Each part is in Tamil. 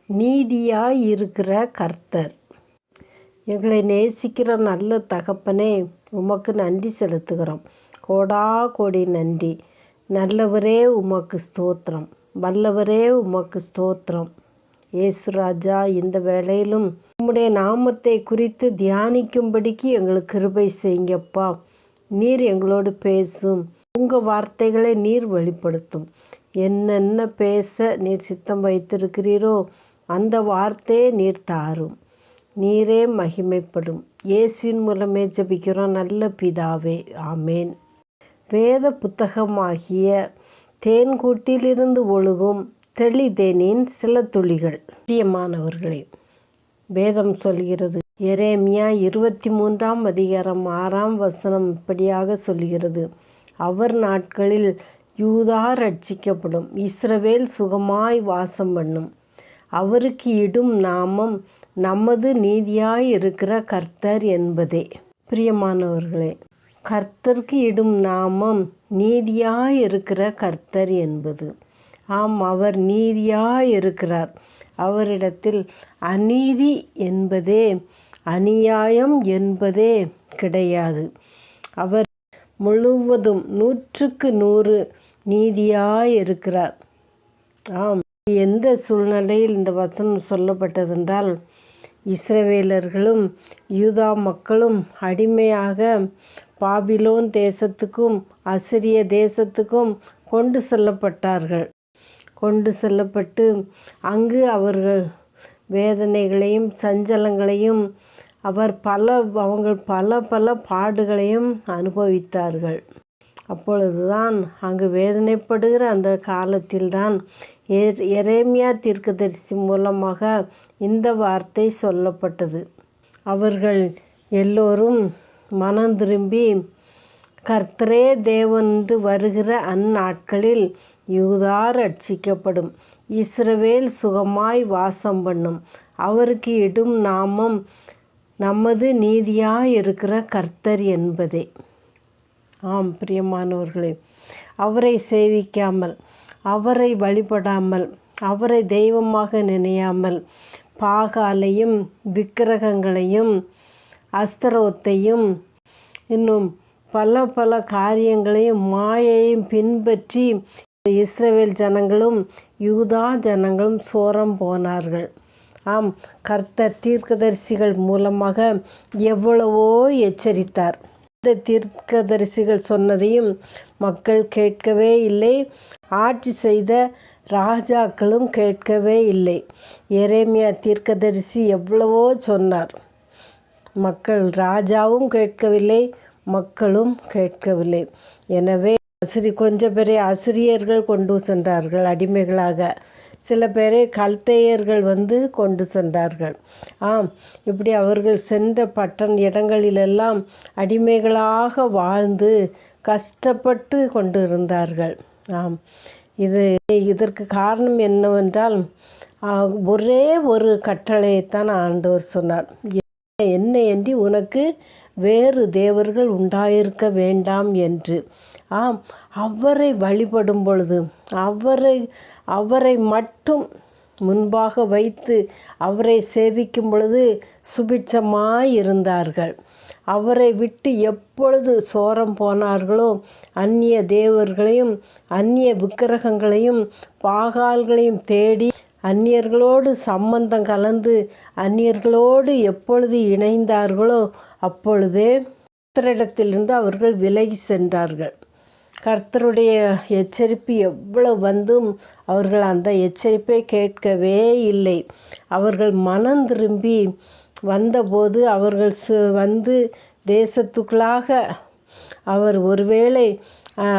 நீதியாய் இருக்கிற கர்த்தர். எங்களை நேசிக்கிற நல்ல தகப்பனே, உமக்கு நன்றி செலுத்துகிறோம். கோடா கோடி நன்றி. நல்லவரே உமக்கு ஸ்தோத்திரம், வல்லவரே உமக்கு ஸ்தோத்திரம். ஏசுராஜா, இந்த வேளையிலும் உம்முடைய நாமத்தை குறித்து தியானிக்கும்படிக்கு எங்களுக்கு கிருபை செய்யுங்கப்பா. நீர் எங்களோடு பேசும். உங்கள் வார்த்தைகளை நீர் வெளிப்படுத்தும். என்னென்ன பேச நீர் சித்தம் வைத்திருக்கிறீரோ அந்த வார்த்தையை நீர் தாரும். நீரே மகிமைப்படும். இயேசுவின் மூலமே ஜெபிக்கிறோம் நல்ல பிதாவே, ஆமேன். வேத புத்தகமாகிய தேன்கூட்டிலிருந்து ஒழுகும் தெளிதேனின் சில துளிகள். பிரியமானவர்களே, வேதம் சொல்கிறது, எரேமியா 23ஆம் அதிகாரம் 6ஆம் வசனம் இப்படியாக சொல்கிறது, அவர் நாட்களில் யூதா ரட்சிக்கப்படும், இஸ்ரவேல் சுகமாய் வாசம் பண்ணும். அவருக்கு இடும் நாமம் நமது நீதியாய் இருக்கிற கர்த்தர் என்பதே. பிரியமானவர்களே, கர்த்தருக்கு இடும் நாமம் நீதியாய் இருக்கிற கர்த்தர் என்பது. ஆம், அவர் நீதியாய் இருக்கிறார். அவரிடத்தில் அநீதி என்பதே, அநியாயம் என்பதே கிடையாது. அவர் முழுவதும் 100க்கு 100 நீதியாய் இருக்கிறார். ஆம், எந்த சூழ்நிலையில் இந்த வசனம் சொல்லப்பட்டதென்றால், இஸ்ரவேலர்களும் யூதா மக்களும் அடிமையாக பாபிலோன் தேசத்துக்கும் அசிரிய தேசத்துக்கும் கொண்டு செல்லப்பட்டு அங்கு அவர்கள் வேதனைகளையும் சஞ்சலங்களையும் அவங்கள் பல பாடுகளையும் அனுபவித்தார்கள். அப்பொழுதுதான் அங்கு வேதனைப்படுகிற அந்த காலத்தில்தான் எரேமியா தீர்க்கதரிசி மூலமாக இந்த வார்த்தை சொல்லப்பட்டது. அவர்கள் எல்லோரும் மனம் திரும்பி கர்த்தரே தேவன் என்று வருகிற அந்நாட்களில் யூதா ரட்சிக்கப்படும், இஸ்ரவேல் சுகமாய் வாசம் பண்ணும், அவருக்கு இடும் நாமம் நமது நீதியாய் இருக்கிற கர்த்தர் என்பதே. ஆம் பிரியமானவர்களே, அவரை சேவிக்காமல், அவரை வழிபடாமல், அவரை தெய்வமாக நினையாமல், பாகாலையும் விக்கிரகங்களையும் அஸ்தரோத்தையும் இன்னும் பல காரியங்களையும் மாயையும் பின்பற்றி இஸ்ரவேல் ஜனங்களும் யூதா ஜனங்களும் சோரம் போனார்கள். ஆம், கர்த்தர் தீர்க்கதரிசிகள் மூலமாக எவ்வளவோ எச்சரித்தார். இந்த தீர்க்கதரிசிகள் சொன்னதையும் மக்கள் கேட்கவே இல்லை. ஆட்சி செய்த ராஜாக்களும் கேட்கவே இல்லை. எரேமியா தீர்க்கதரிசி எவ்வளவோ சொன்னார். ராஜாவும் கேட்கவில்லை, மக்களும் கேட்கவில்லை. எனவே கொஞ்சம் பேரை அசிரியர்கள் கொண்டு சென்றார்கள் அடிமைகளாக. சில பேரை கல்தையர்கள் கொண்டு சென்றார்கள். ஆம், இப்படி அவர்கள் சென்ற இடங்களிலெல்லாம் அடிமைகளாக வாழ்ந்து கஷ்டப்பட்டு கொண்டு இருந்தார்கள். ஆம், இதற்கு காரணம் என்னவென்றால், ஒரே ஒரு கட்டளையைத்தான் ஆண்டவர் சொன்னார், என்னையன்றி உனக்கு வேறு தேவர்கள் உண்டாயிருக்க வேண்டாம் என்று. ஆம், அவரை வழிபடும் பொழுது அவரை மட்டும் முன்பாக வைத்து அவரை சேவிக்கும் பொழுது சுபிட்சமாயிருந்தார்கள். அவரை விட்டு எப்பொழுது சோரம் போனார்களோ, அந்நிய தேவர்களையும் அந்நிய விக்கிரகங்களையும் பாகால்களையும் தேடி அந்நியர்களோடு சம்பந்தம் கலந்து அந்நியர்களோடு எப்பொழுது இணைந்தார்களோ அப்பொழுதே கர்த்தரிடத்திலிருந்து அவர்கள் விலகி சென்றார்கள். கர்த்தருடைய எச்சரிப்பு எவ்வளவு வந்தும் அவர்கள் அந்த எச்சரிப்பை கேட்கவே இல்லை. அவர்கள் மனம் திரும்பி வந்தபோது அவர்கள் தேசத்துக்குள்ளாக அவர் ஒருவேளை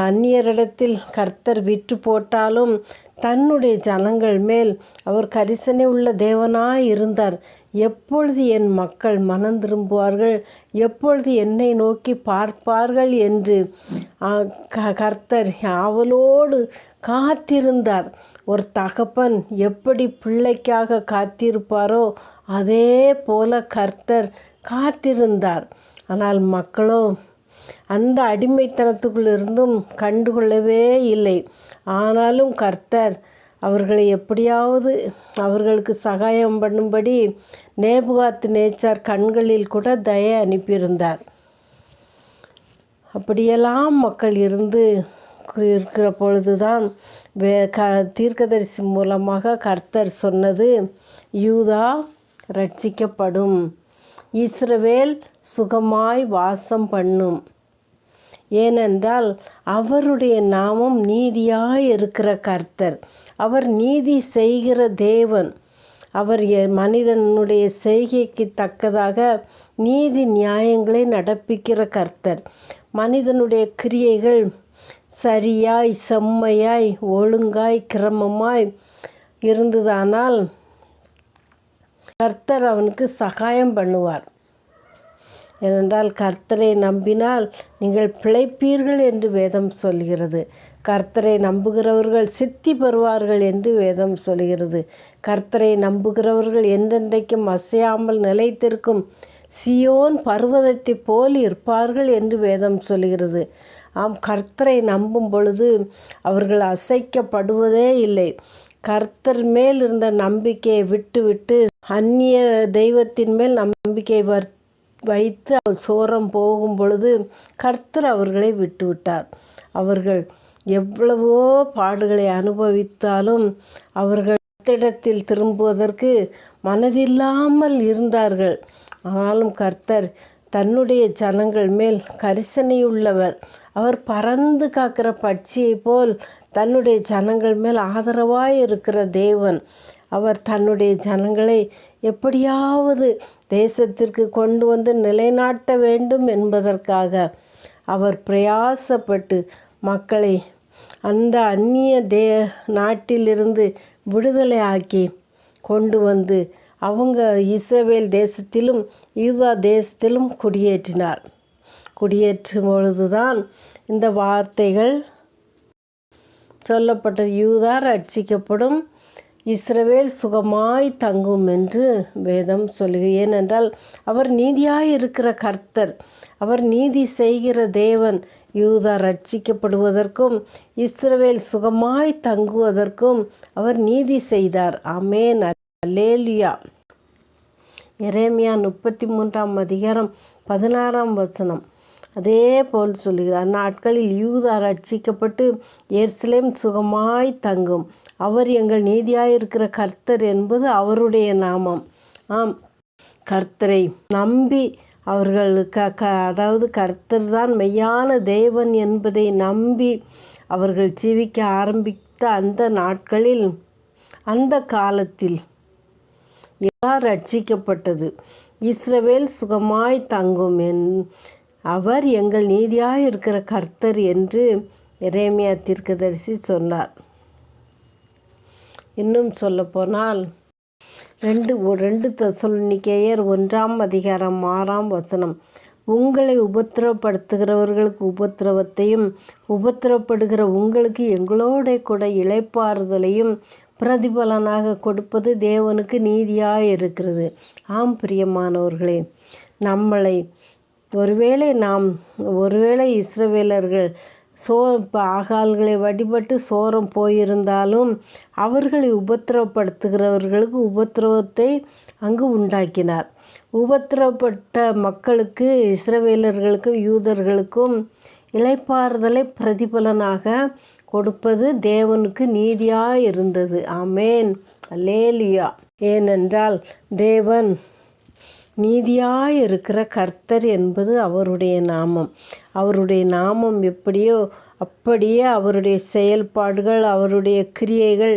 அந்நியரிடத்தில் கர்த்தர் விற்று போட்டாலும் தன்னுடைய ஜனங்கள் மேல் அவர் கரிசனை உள்ள தேவனாய் இருந்தார். எப்பொழுது என் மக்கள் மனம் திரும்புவார்கள், எப்பொழுது என்னை நோக்கி பார்ப்பார்கள் என்று கர்த்தர் ஆவலோடு காத்திருந்தார். ஒரு தகப்பன் எப்படி பிள்ளைக்காக காத்திருப்பாரோ அதே போல கர்த்தர் காத்திருந்தார். ஆனால் மக்களோ அந்த அடிமைத்தனத்துக்குள்ளிருந்தும் கண்டுகொள்ளவே இல்லை. ஆனாலும் கர்த்தர் அவர்களை எப்படியாவது அவர்களுக்கு சகாயம் பண்ணும்படி நேபுகாத்நேச்சார் கண்களில் கூட தயை அனுப்பியிருந்தார். அப்படியெல்லாம் மக்கள் இருக்கிற பொழுதுதான் தீர்க்கதரிசி மூலமாக கர்த்தர் சொன்னது, யூதா ரட்சிக்கப்படும், இஸ்ரவேல் சுகமாய் வாசம் பண்ணும். ஏனென்றால் அவருடைய நாமம் நீதியாய் இருக்கிற கர்த்தர். அவர் நீதி செய்கிற தேவன். அவர் மனிதனுடைய செய்கைக்கு தக்கதாக நீதி நியாயங்களை நடப்பிக்கிற கர்த்தர். மனிதனுடைய கிரியைகள் சரியாய் செம்மையாய் ஒழுங்காய் கிரமமாய் இருந்ததானால் கர்த்தர் அவனுக்கு சகாயம் பண்ணுவார். ஏனென்றால் கர்த்தரை நம்பினால் நீங்கள் பிழைப்பீர்கள் என்று வேதம் சொல்கிறது. கர்த்தரை நம்புகிறவர்கள் சித்தி பெறுவார்கள் என்று வேதம் சொல்கிறது. கர்த்தரை நம்புகிறவர்கள் என்றென்றைக்கும் அசையாமல் நிலைத்திருக்கும் சியோன் பர்வதத்தை போல் இருப்பார்கள் என்று வேதம் சொல்கிறது. ஆம், கர்த்தரை நம்பும் பொழுது அவர்கள் அசைக்கப்படுவதே இல்லை. கர்த்தர் மேல் இருந்த நம்பிக்கையை விட்டு அந்நிய தெய்வத்தின் மேல் நம்பிக்கை வைத்து அவர் சோரம் போகும் பொழுது கர்த்தர் அவர்களை விட்டுவிட்டார். அவர்கள் எவ்வளவோ பாடுகளை அனுபவித்தாலும் அவர்கள் கர்த்தரிடத்தில் திரும்புவதற்கு மனதில்லாமல் இருந்தார்கள். ஆனாலும் கர்த்தர் தன்னுடைய ஜனங்கள் மேல் கரிசனையுள்ளவர். அவர் பறந்து காக்கிற பட்சியை போல் தன்னுடைய ஜனங்கள் மேல் ஆதரவாய் இருக்கிற தேவன். அவர் தன்னுடைய ஜனங்களை எப்படியாவது தேசத்திற்கு கொண்டு வந்து நிலைநாட்ட வேண்டும் என்பதற்காக அவர் பிரயாசப்பட்டு மக்களை அந்த அந்நிய நாட்டிலிருந்து விடுதலை ஆக்கி கொண்டு வந்து அவங்க இஸ்ரவேல் தேசத்திலும் யூதா தேசத்திலும் குடியேற்றினார். குடியேற்றும் பொழுதுதான் இந்த வார்த்தைகள் சொல்லப்பட்டது, யூதா ரட்சிக்கப்படும், இஸ்ரவேல் சுகமாய் தங்கும் என்று வேதம் சொல்லுகிறது. ஏனென்றால் அவர் நீதியாய் இருக்கிற கர்த்தர். அவர் நீதி செய்கிற தேவன். யூதா ரட்சிக்கப்படுவதற்கும் இஸ்ரவேல் சுகமாய் தங்குவதற்கும் அவர் நீதி செய்தார். ஆமென், அல்லேலூயா. எரேமியா 33:16 அதே போல் சொல்லுகிறார், அந்நாட்களில் யூதா ரட்சிக்கப்பட்டு எருசலேம் சுகமாய் தங்கும். அவர் எங்கள் நீதியாயிருக்கிற கர்த்தர் என்பது அவருடைய நாமம். ஆம், கர்த்தரை நம்பி அவர்களுக்கு அதாவது கர்த்தர் தான் மெய்யான தேவன் என்பதை நம்பி அவர்கள் ஜீவிக்க ஆரம்பித்த அந்த நாட்களில் அந்த காலத்தில் யூதா ரட்சிக்கப்பட்டது. இஸ்ரவேல் சுகமாய் தங்கும். அவர் எங்கள் நீதியாய் இருக்கிற கர்த்தர் என்று எரேமியா தீர்க்கதரிசி சொன்னார். இன்னும் சொல்லப்போனால் 2 தெசலோனிக்கேயர் 1:6 உங்களை உபத்திரவப்படுத்துகிறவர்களுக்கு உபத்திரவத்தையும் உபத்திரப்படுகிற உங்களுக்கு எங்களோட கூட இளைப்பாறுதலையும் பிரதிபலனாக கொடுப்பது தேவனுக்கு நீதியாய் இருக்கிறது. ஆம் பிரியமானவர்களே, ஒருவேளை இஸ்ரவேலர்கள் ஆகால்களை வழிபட்டு சோரம் போயிருந்தாலும் அவர்களை உபத்திரவப்படுத்துகிறவர்களுக்கு உபத்திரவத்தை அங்கு உண்டாக்கினார். உபத்திரவப்பட்ட மக்களுக்கு, இஸ்ரவேலர்களுக்கும் யூதர்களுக்கும் இளைப்பாறுதலை பிரதிபலனாக கொடுப்பது தேவனுக்கு நீதியாய் இருந்தது. ஆமென், அல்லேலூயா. ஏனென்றால் தேவன் நீதியாய் இருக்கிற கர்த்தர் என்பது அவருடைய நாமம். அவருடைய நாமம் எப்படியோ அப்படியே அவருடைய செயல்பாடுகள், அவருடைய கிரியைகள்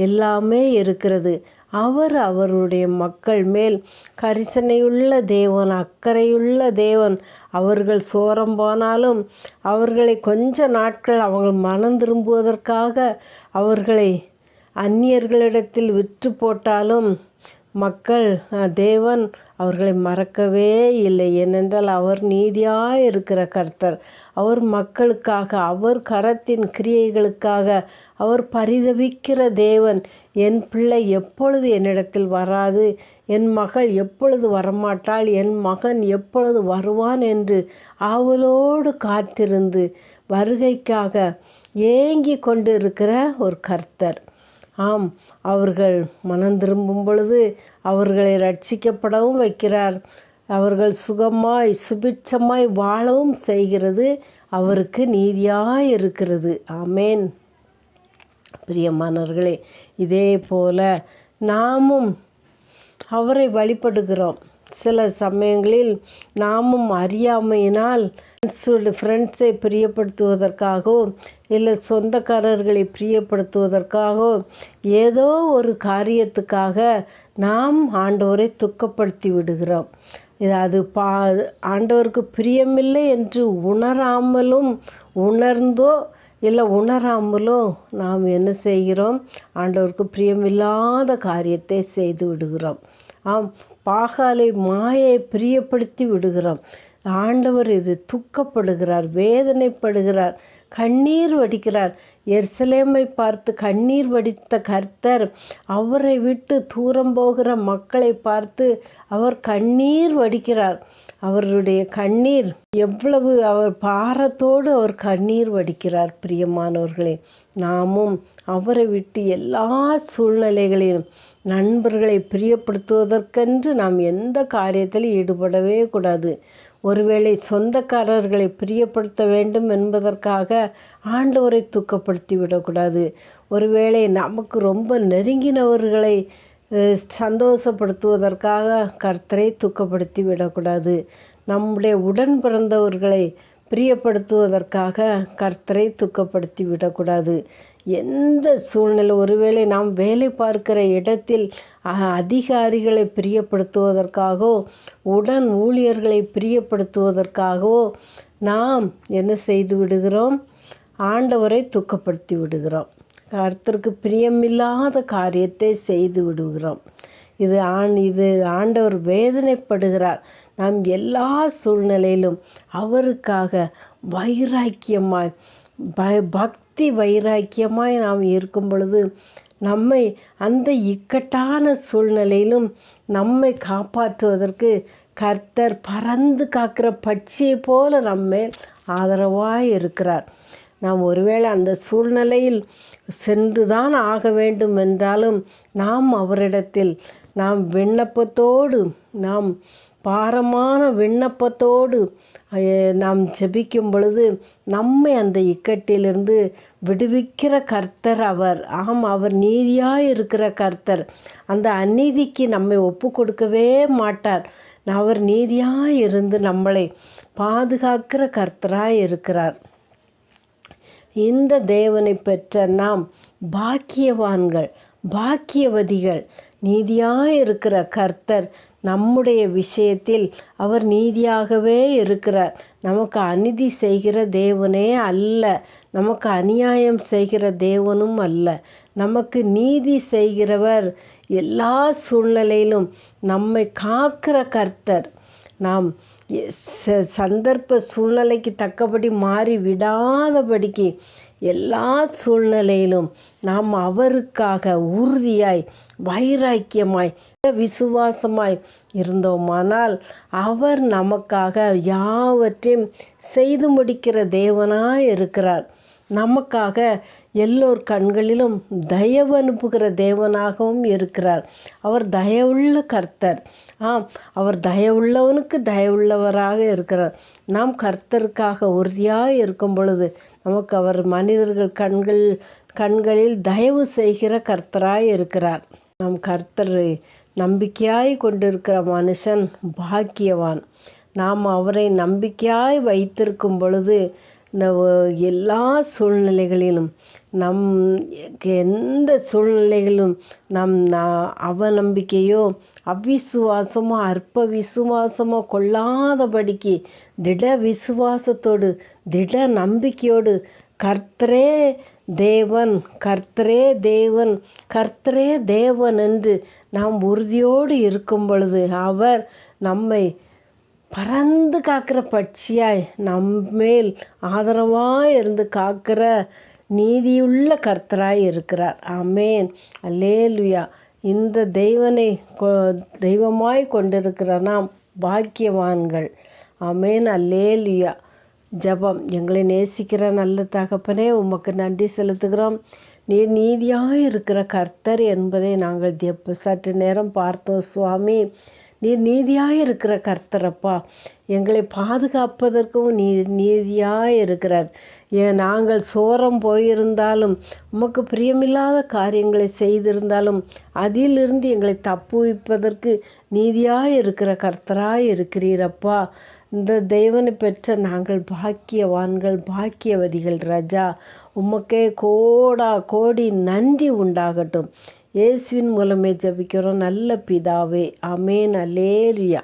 எல்லாமே இருக்கிறது. அவருடைய மக்கள் மேல் கரிசனையுள்ள தேவன், அக்கறையுள்ள தேவன். அவர்கள் சோரம் போனாலும் அவர்களை கொஞ்ச நாட்கள் அவங்க மனம் திரும்புவதற்காக அவர்களை அந்நியர்களிடத்தில் விற்று போட்டாலும் தேவன் அவர்களை மறக்கவே இல்லை. ஏனென்றால் அவர் நீதியாய் இருக்கிற கர்த்தர். அவர் மக்களுக்காக, அவர் கரத்தின் கிரியைகளுக்காக அவர் பரிதபிக்கிற தேவன். என் பிள்ளை எப்பொழுது என்னிடத்தில் வராது, என் மகள் எப்பொழுது வரமாட்டாள், என் மகன் எப்பொழுது வருவான் என்று ஆவலோடு காத்திருந்து வருகைக்காக ஏங்கி கொண்டு இருக்கிற ஒரு கர்த்தர். ஆம், அவர்கள் மனம் திரும்பும் பொழுது அவர்களை ரட்சிக்கப்படவும் வைக்கிறார். அவர்கள் சுகமாய் சுபிட்சமாய் வாழவும் செய்கிறது அவருக்கு நீதியாய் இருக்கிறது. ஆமேன். பிரியமானவர்களே, இதே போல நாமும் அவரை வழிபடுகிறோம். சில சமயங்களில் நாமும் அறியாமையினால் ஃப்ரெண்ட்ஸை பிரியப்படுத்துவதற்காகவோ இல்லை சொந்தக்காரர்களை பிரியப்படுத்துவதற்காகவோ ஏதோ ஒரு காரியத்துக்காக நாம் ஆண்டவரை துக்கப்படுத்தி விடுகிறோம். அது ஆண்டவருக்கு பிரியமில்லை என்று உணராமலும் உணர்ந்தோ இல்லை உணராமலோ நாம் என்ன செய்கிறோம்? ஆண்டவருக்கு பிரியமில்லாத காரியத்தை செய்து விடுகிறோம். ஆம், பாகாலை மாயை பிரியப்படுத்தி விடுகிறோம். ஆண்டவர் இது துக்கப்படுகிறார், வேதனைப்படுகிறார், கண்ணீர் வடிக்கிறார். எருசலேமை பார்த்து கண்ணீர் வடித்த கர்த்தர் அவரை விட்டு தூரம் போகிற மக்களை பார்த்து அவர் கண்ணீர் வடிக்கிறார். அவருடைய கண்ணீர் எவ்வளவு அவர் பாரத்தோடு அவர் கண்ணீர் வடிக்கிறார். பிரியமானவர்களே, நாமும் அவரை விட்டு எல்லா சூழ்நிலைகளிலும் நண்பர்களை பிரியப்படுத்துவதற்கென்று நாம் எந்த காரியத்திலும் ஈடுபடவே கூடாது. ஒருவேளை சொந்தக்காரர்களை பிரியப்படுத்த வேண்டும் என்பதற்காக ஆண்டவரை துக்கப்படுத்தி விடக்கூடாது. ஒருவேளை நமக்கு ரொம்ப நெருங்கினவர்களை சந்தோஷப்படுத்துவதற்காக கர்த்தரை துக்கப்படுத்தி விடக்கூடாது. நம்முடைய உடன் பிறந்தவர்களை பிரியப்படுத்துவதற்காக கர்த்தரை துக்கப்படுத்தி விடக்கூடாது. எந்த சூழ்நிலை, ஒருவேளை நாம் வேலை பார்க்கிற இடத்தில் அதிகாரிகளை பிரியப்படுத்துவதற்காகவோ உடன் ஊழியர்களை பிரியப்படுத்துவதற்காகவோ நாம் என்ன செய்து விடுகிறோம்? ஆண்டவரை துக்கப்படுத்தி விடுகிறோம். கர்த்தருக்கு பிரியமில்லாத காரியத்தை செய்து விடுகிறோம். இது ஆண்டவர் வேதனைப்படுகிறார். நாம் எல்லா சூழ்நிலையிலும் அவருக்காக வைராக்கியமாய் பக்தி வைராக்கியமாய் நாம் இருக்கும் பொழுது நம்மை அந்த இக்கட்டான சூழ்நிலையிலும் நம்மை காப்பாற்றுவதற்கு கர்த்தர் பறந்து காக்கிற பட்சியை போல நம்மேல் ஆதரவாய் இருக்கிறார். நாம் ஒருவேளை அந்த சூழ்நிலையில் சென்றுதான் ஆக வேண்டும் என்றாலும் நாம் அவரிடத்தில் நாம் விண்ணப்பத்தோடு நாம் பாரமான விண்ணப்பத்தோடு நாம் ஜெபிக்கும் பொழுது நம்மை அந்த இக்கட்டிலிருந்து விடுவிக்கிற கர்த்தர் அவர். ஆம், அவர் நீதியாய் இருக்கிற கர்த்தர். அந்த அநீதிக்கு நம்மை ஒப்பு கொடுக்கவே மாட்டார். அவர் நீதியாய் இருந்து நம்மளை பாதுகாக்கிற கர்த்தராய் இருக்கிறார். இந்த தேவனை பெற்ற நாம் பாக்கியவான்கள், பாக்கியவதிகள். நீதியாய் இருக்கிற கர்த்தர் நம்முடைய விஷயத்தில் அவர் நீதியாகவே இருக்கிறார். நமக்கு அநீதி செய்கிற தேவனே அல்ல, நமக்கு அநியாயம் செய்கிற தேவனும் அல்ல. நமக்கு நீதி செய்கிறவர். எல்லா சூழ்நிலையிலும் நம்மை காக்கிற கர்த்தர். நாம் சந்தர்ப்ப சூழ்நிலைக்கு தக்கபடி மாறி விடாதபடிக்கு எல்லா சூழ்நிலையிலும் நாம் அவருக்காக உறுதியாய் வைராக்கியமாய் விசுவாசமாய் இருந்தோமானால் அவர் நமக்காக யாவற்றையும் செய்து முடிக்கிற தேவனாய் இருக்கிறார். நமக்காக எல்லோர் கண்களிலும் தயவு அனுப்புகிற தேவனாகவும் இருக்கிறார். அவர் தயவுள்ள கர்த்தர். ஆம், அவர் தயவுள்ளவனுக்கு தயவுள்ளவராக இருக்கிறார். நாம் கர்த்தருக்காக உறுதியாக இருக்கும் பொழுது நமக்கு அவர் மனிதர்கள் கண்களில் தயவு செய்கிற கர்த்தராய் இருக்கிறார். நாம் கர்த்தரை நம்பிக்கையாய் கொண்டிருக்கிற மனுஷன் பாக்கியவான். நாம் அவரை நம்பிக்கையாய் வைத்திருக்கும் பொழுது இந்த எல்லா சூழ்நிலைகளிலும் எந்த சூழ்நிலைகளிலும் அவநம்பிக்கையோ அவ்விசுவாசமோ அற்ப விசுவாசமோ கொள்ளாதபடிக்கு திட விசுவாசத்தோடு திட நம்பிக்கையோடு கர்த்தரே தேவன், கர்த்தரே தேவன், கர்த்தரே தேவன் என்று நாம் உறுதியோடு இருக்கும் பொழுது அவர் நம்மை பறந்து காக்கிற பட்சியாய் நம்மேல் ஆதரவாய் இருந்து காக்கிற நீதியுள்ள கர்த்தராய் இருக்கிறார். ஆமேன், அல்லேலுயா. இந்த தேவனை தெய்வமாய் கொண்டிருக்கிற நாம் பாக்கியவான்கள். ஆமேன், அல்லேலுயா. ஜெபம். எங்களை நேசிக்கிற நல்ல தகப்பனே, உமக்கு நன்றி செலுத்துகிறோம். நீர் நீதியாயிருக்கிற கர்த்தர் என்பதை நாங்கள் சற்று நேரம் பார்த்தோம் சுவாமி. நீர் நீதியாயிருக்கிற கர்த்தரப்பா. எங்களை பாதுகாப்பதற்கும் நீர் நீதியாயிருக்கிறார். நாங்கள் சோரம் போயிருந்தாலும், உமக்கு பிரியமில்லாத காரியங்களை செய்திருந்தாலும், அதிலிருந்து எங்களை தப்புவிப்பதற்கு நீதியாயிருக்கிற கர்த்தராயிருக்கிறீரப்பா. இந்த தேவனை பெற்ற நாங்கள் பாக்கியவான்கள், பாக்கியவதிகள் ராஜா. உமக்கே கோடா கோடி நன்றி உண்டாகட்டும். இயேசுவின் மூலமே ஜெபிக்கிறோம் நல்ல பிதாவே. ஆமென். அல்லேலூயா.